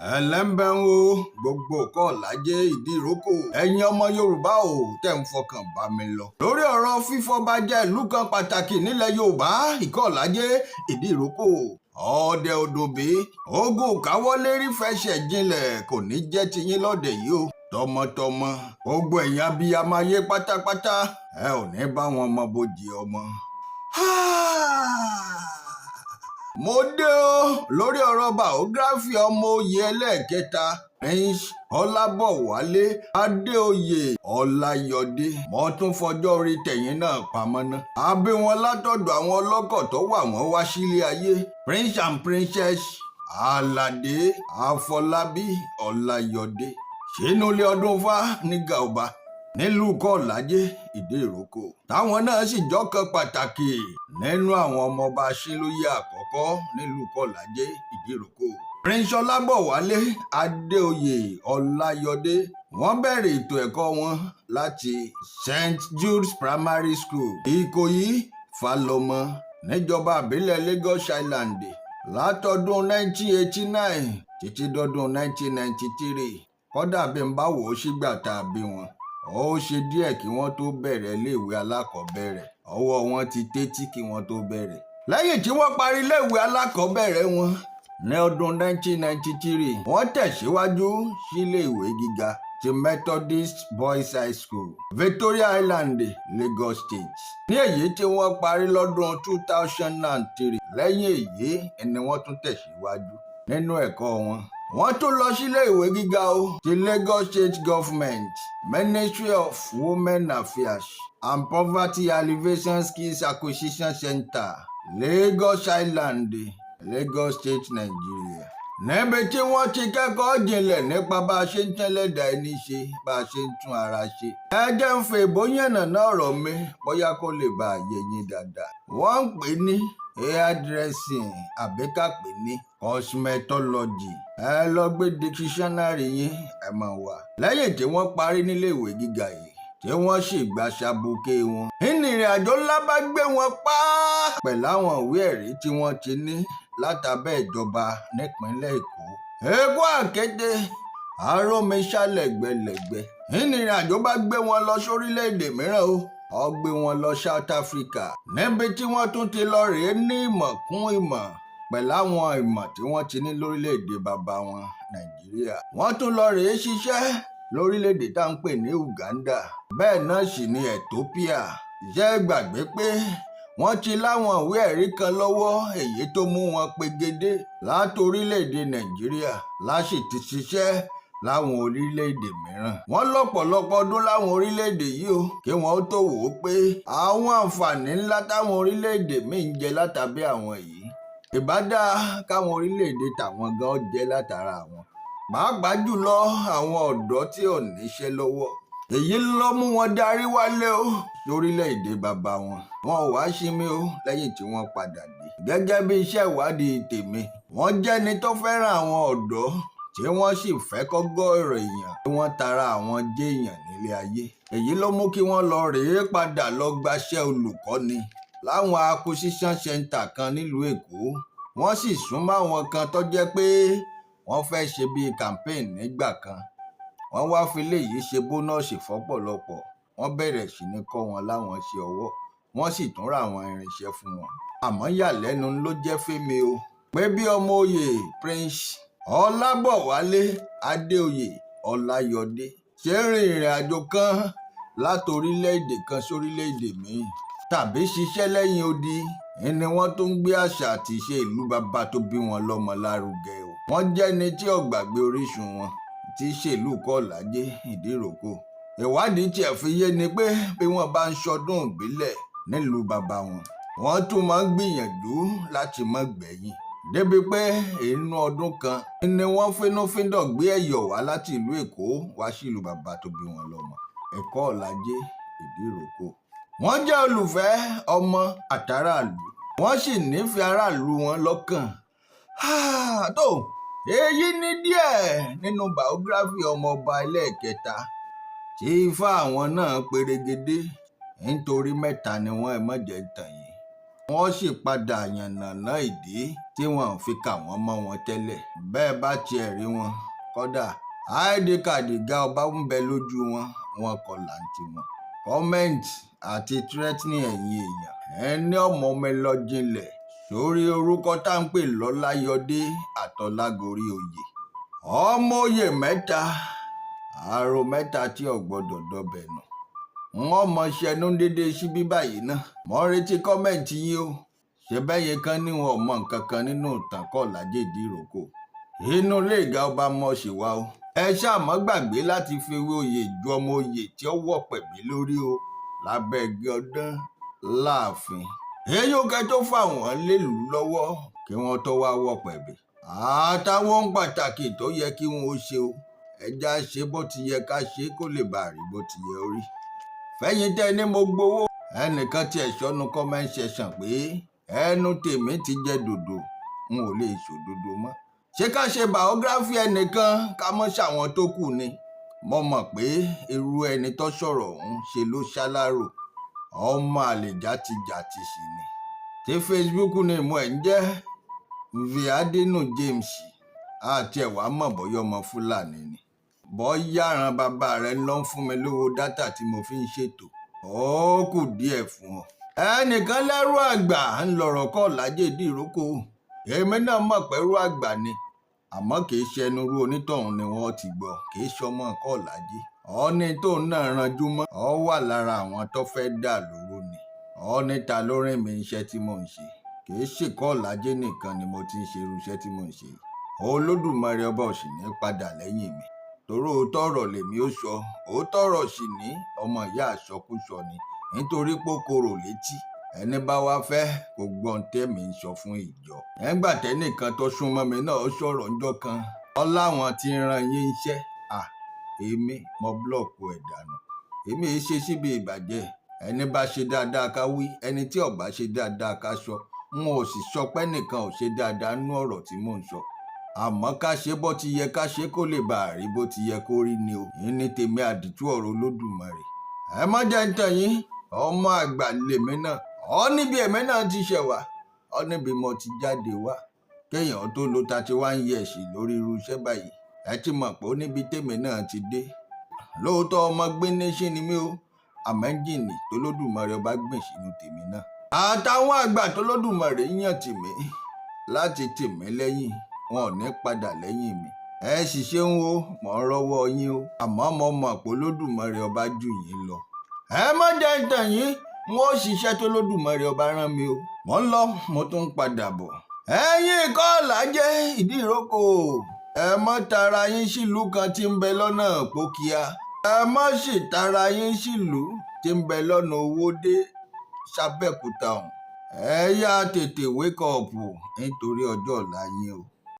ẹlẹ́mbẹ̀ ń wo gbogbo kọ́ lájẹ́ ìdíròkò ẹ̀yin ọmọ Yorùbá ò tẹ̀ ń fọkàn bá mi lọ. lórí ọ̀rọ̀ fífọbajẹ ìlú kan pàtàkì nílẹ̀ Yorùbá ìkọ́lájẹ́ ìdíròkò ọ̀ọ́dẹ òdòbí ogun káwọ́lérí fẹsẹ̀ jinlẹ̀ kò ní jẹ́ tiyín lọ́dẹ̀ yìí o tọmọtọmọ gbogbo ẹ̀yin abiyamọ ayé pátápátá ẹ ò ní bá wọn mọ bójì ọmọ. mo dé o lórí ọ̀rọ̀ bàógráfì ọmọ oyè ẹlẹ́ẹ̀kẹta Prince Ọlábọ̀wálé Adéoyè Ọláyọdé mo tún fọjọ́ orí tẹ̀yìn náà pamọ́ ná. a bí wọn látọ̀dọ̀ àwọn ọlọ́kọ̀ tó wà wọ́n wá sílé ayé Prince and Princess Aládé Afọlábí Ọláyọdé sínú ilé ọdún fá ní Gaoba nílùú Kọ́lájẹ́ Ìdíròkò táwọn náà sì jọ́kan pàtàkì nínú àwọn ọmọọba Ṣínlóyè àkọ́kọ́ nílùú Kọ́lájẹ́ Ìdíròkò. Prince Ọlábọ̀wálé Adéoyè Ọláyọdé wọ́n bẹ̀rẹ̀ ètò ẹ̀kọ́ wọn láti St. Jude's Primary School Ìkòyí Fálọmọ níjọba àbílẹ̀ Lagos Island látọdún 1989 títí dọdún 1993 kódà bí n bá wò ó sígbà tá a bí wọn ó ṣe díẹ̀ kí wọ́n tó bẹ̀rẹ̀ iléèwé alákọ̀ọ́bẹ̀rẹ̀ ọwọ́ wọn ti tẹ́tí kí wọ́n tó bẹ̀rẹ̀. lẹ́yìn tí wọ́n parí iléèwé alákọ̀ọ́bẹ̀rẹ̀ wọn ní ọdún 1993 wọ́n tẹ̀síwájú síléèwé gíga ti Methodist Boys High School Victoria Island Lagos State ní èyí tí wọ́n parí lọ́dún 2003. lẹ́yìn èyí ni wọ́n tún tẹ̀síwájú nínú ẹ̀kọ́ wọn. wọ́n tún lọ sílé ìwé gíga o ti Lagos State Government Ministry of Women Affairs and Poverty Alleviation Skills Acquisition Center Lagos Island Lagos State Nigeria. níbi tí wọ́n ti kẹ́kọ̀ọ́ jinlẹ̀ nípa bá a ṣe ń tẹ́lẹ̀dá ẹni ṣe bá a ṣe ń tún ara ṣe. ẹ jẹ́ ń fẹ́ ìbóyànnà náà rọ̀ mí bóyá kó lè bá a yé yín dáadáa. wọ́n ń pè ní hairdressing àbí ká pè ní cosmetology. ẹ lọ gbé dictionary yín ẹ mọ̀ wá. lẹ́yìn tí wọ́n parí nílé ìwé gíga yìí tí wọ́n sì gba ṣàbùkẹ́ wọn. ìrìn àjò ńlá bá gbé wọn pa pẹ̀lú àwọn ìwé ẹ̀rí tí wọ́n ti ní látàbẹ́ ìjọba nípínlẹ̀ Èkó. Èkó àkété àròmíṣà lẹ́gbẹ̀lẹ́gbẹ̀. ìrìn àjò bá gbé wọn lọ sórílẹ̀-èdè mìíràn o. ó gbé wọn lọ South Africa níbi tí wọ́n tún ti lọ rèé ní ìmọ̀ kún ìmọ̀ pẹ̀lú àwọn ìmọ̀ tí wọ́n ti ní lórílẹ̀-èdè bàbá wọn Nàìjíríà. wọ́n tún lọ rèé ṣiṣẹ́ lórílẹ̀-èdè tá ń pè ní Uganda bẹ́ẹ̀ náà sì ní Ethiopia. jẹ́ gbàgbé pé wọ́n ti láwọn ìwé ẹ̀rí kan lọ́wọ́ èyí tó mú wọn pegedé láti orílẹ̀-èdè Nàìjíríà láṣì ti ṣiṣẹ́ láwọn orílẹ̀-èdè mìíràn. wọ́n lọ́pọ̀lọpọ̀ ọdún láwọn orílẹ̀-èdè yìí o kí wọ́n tó wò ó pé àwọn àǹfààní ńlá táwọn orílẹ̀-èdè míì ń jẹ látàbí àwọn yìí ìbá dáa káwọn orílẹ̀-èdè tàwọn gan jẹ látara àwọn. pàápàá jùlọ àwọn ọ̀dọ́ tí ò níṣẹ́ lọ́wọ́. èyí ló mú wọn darí wálé o lórílẹ̀-èdè bàbá wọn. wọn ò wá sinmi o lẹ́yìn tí wọ́n padà dé. gẹ́gẹ́ bí iṣẹ́ ìwádìí tèmi wọ́n jẹ́ni tó fẹ́ràn àwọn ọ̀dọ́ tí wọ́n sì fẹ́ kọ́gọ́ ọ̀rọ̀ èèyàn tí wọ́n tara àwọn jẹ́ èèyàn nílé ayé. èyí ló mú kí wọ́n lọ rèé padà lọ gbaṣẹ́ olùkọ́ni láwọn acquisition center kan nílùú Èkó. wọ́n sì súnmọ́ àwọn kan tó jẹ́ pé wọ́n fẹ́ ṣe bíi campaign nígbà kan. wọ́n wá fi léyìí ṣe bónọ́ọ̀sì fọ́pọ̀lọpọ̀. wọ́n bẹ̀rẹ̀ sí ní kọ́ wọn láwọn ṣe ọwọ́ wọ́n sì tún ra àwọn irinṣẹ́ fún wọn. àmọ́ yàlẹ́nu ló jẹ́ fẹ́mi o pé bí ọmọ oyè Prince Ọlábọ̀wálé Adéoyè Ọláyọdé ṣe ń rin ìrìn àjò kan láti orílẹ̀-èdè kan sórílẹ̀-èdè míì tàbí ṣiṣẹ́ lẹ́yìn odi ni wọ́n tó ń gbé àṣà àti ìṣe ìlú bàbá tó bí wọn lọ́mọ lárugẹ o. wọ́n jẹ́ ẹni tí ò gbàgbé orísun wọn tí í ṣèlú Kọ́lájẹ́ Ìdíròkò. ìwádìí tiẹ̀ fi yé ni pé bí wọ́n bá ń ṣọdún ìbílẹ̀ nílùú bàbá wọn wọ́n tún máa ń gbìyànjú láti má gbẹ̀yìn débi pé inú ọdún kan ni wọ́n fínúfíndọ̀ gbé ẹ̀yọ̀ wá láti ìlú Èkó wá sílùú bàbá tó bí wọn lọ́mọ Kọ́lájẹ́ Ìdíròkò. wọ́n jẹ́ olùfẹ́ ọmọ àtàràlù wọ́n sì nífẹ̀ẹ́ aráàlú wọn lọ́kàn. tó èyí ní díẹ̀ nínú bàógráfì ọmọọba ẹlẹ́ẹ̀kẹta tí ifá àwọn náà perégedé nítorí mẹ́ta ni wọ́n ẹ̀ mọ̀jẹ̀ tàn yìí. wọ́n sì padà yànnàná ìdí tí wọ́n fi kà wọ́n mọ́ wọn tẹ́lẹ̀. Bẹ́ẹ̀ bá tiẹ̀ rí wọn kódà ID card ìgá ọba ń bẹ lójú wọn, wọn kọ làǹtì wọn. Comment àti threatening ẹ̀yin èèyàn, ẹni ọmọ mi lọ jinlẹ̀ sórí orúkọ tá ń pè lọ́láyọdé àtọlágorí oyè. Ọmọ oyè mẹ́ta, àrò mẹ́ta tí ò gbọ́dọ̀ dọbẹ̀ nù. Wọ́n mọ ṣẹnu dédé síbí báyìí náà. Mo ń retí kọ́mẹ̀ntì yín o. Ṣé bẹ́yẹn kan ní wọn ò mọ nǹkan kan nínú ìtàn Kọ́ládé Ìdíròkò? Inú ilé ìgá ọba mọ̀ ṣì wá o. Ẹ ṣáà má gbàgbé láti fi ewé oyè ju ọmọ oyè tí ó wọ̀ pẹ̀bí lórí o lábẹ́ igi ọdán láàfin. Èyí ò kẹ́ tó fà wọ́n lélùú lọ́wọ́ kí wọ́n tó wá wọ̀ pẹ̀bí. Àtàwọn pàtàkì tó yẹ kí wọ́n ó ṣe o. Ẹja ṣe bó ti yẹ ká ṣe kó lè bàa rí bó ti yẹ orí. Fẹ́yìn tẹ́ ní mo gbowó. Ẹnìkan tiẹ̀ sọnù comment section pé ẹnu tèmi ti jẹ dòdò, n ò lè ṣòdodo mọ́. Ṣé ká ṣe biography ẹnìkan ká mọ́ ṣàwọn tó kù ni? Mo mọ̀ pé irú ẹni tó sọ̀rọ̀ ọ̀hún ṣe ló ṣálárò. Ọmọ àlè játijàti sì ni. Tí Facebook ni mo ẹ̀ ń jẹ́ Viadinu James àti ẹ̀wà mọ̀ bọ́yọ́ ọmọ Fúlàní ni. Bọ́yá ran bàbá rẹ̀ ló ń fún mi lówó dátà tí mo fi ń ṣètò. Ó kù díẹ̀ fún ọ. Ẹnìkan lẹ́rú àgbà ń lọ̀rọ̀ Kọ́ládé Ìdíròkò. Èmi náà mọ̀ pé ẹrú àgbà ni. Àmọ́ kìí ṣe ẹnu rú onítọ̀hún ni wọ́n ti gbọ́. Kìí ṣọmọ Kọ́ládé. Ọ̀ọ́ni tóun náà ranjú mọ́. Ọ wà lára àwọn tó fẹ́ dà lóró ni. Ọ̀ọ́ni ta ló rìn mí iṣẹ́ tí mò ń ṣe. Kìí ṣe Kọ́ládé nìkan ni mo ti ń ṣe irú iṣẹ́ tí mò ń ṣe. Olódùmarè ọba ò sì ní padà lẹ́yìn mi. Torí òótọ́ ọ̀rọ̀ lèmi ó sọ. Òótọ́ ọ̀rọ̀ sì ní ọmọ ìyá àsọkúsọ ni. Nítorí pé ó korò létí. Ẹni bá wá fẹ́ kó gbọ́n tẹ́mi ń sọ fún ìjọ. Ẹ̀ngbà tẹ́nìkan tó súnmọ́ mi náà sọ̀rọ̀ ńjọ́ kan. Ọláwọn ti ran yín iṣẹ́. Èmi mo blọ́ọ̀kù ẹ̀ dànù. Èmi ì ṣe síbi ìbàjẹ́. Ẹni bá ṣe dáadáa ká wí, ẹni tí ò bá ṣe dáadáa ká sọ. N ò sì sọ pé nìkan ò ṣe dáadáa nú ọ̀rọ̀ tí mò ń sọ. Àmọ́ ká ṣe bó ti yẹ ká ṣe kó lè bàa rí bó ti yẹ kó rí ni o. Yín ní tèmi àdìtú ọ̀rọ̀ Olódùmarè. Ẹ má jẹ́ ń tàn yín, ọmọ àgbà lèmi náà. Ọ níbi èmi náà ti ṣẹ̀ wá. Ọ níbi mo ti jáde wá. Kéèyàn tó lo 31 years lórí irú iṣẹ́ báyìí. Ẹ ti mọ̀ pé ó níbi tèmi náà ti dé. Lóòótọ́ ọmọ gbénéṣẹ́ ni mí o. Àmọ́ ẹ́ńjìnì t'Olódùmarè ọba gbìn sínú tèmi náà. Àtàwọn àgbà t'Olódùmarè yàn tì mí láti tì mí lẹ́yìn. Wọn ò ní padà lẹ́yìn mi. Ẹ sì ṣeun o, mò ń rọ́wọ́ yín o. Àmọ́ mo mọ̀ pé Olódùmarè ọba jù yín lọ. Ẹ má jẹ́ ń tàn yín, wọn ò ṣiṣẹ́ t'Olódùmarè ọba rán mi o. Mo ń lọ, mo tún ń padà bọ̀. Ẹ̀yin Kọ́ládé Ìdíròkò, ẹ má tara yín sílùú kan tí ń bẹ lọ́nà Pókíà. Ẹ má sì tara yín sílùú tí ń bẹ lọ́nà Owódé s'Abẹ́òkúta ọ̀hún. Ẹ yá tètè wake up nítorí ọjọ́ ọ̀la yín o.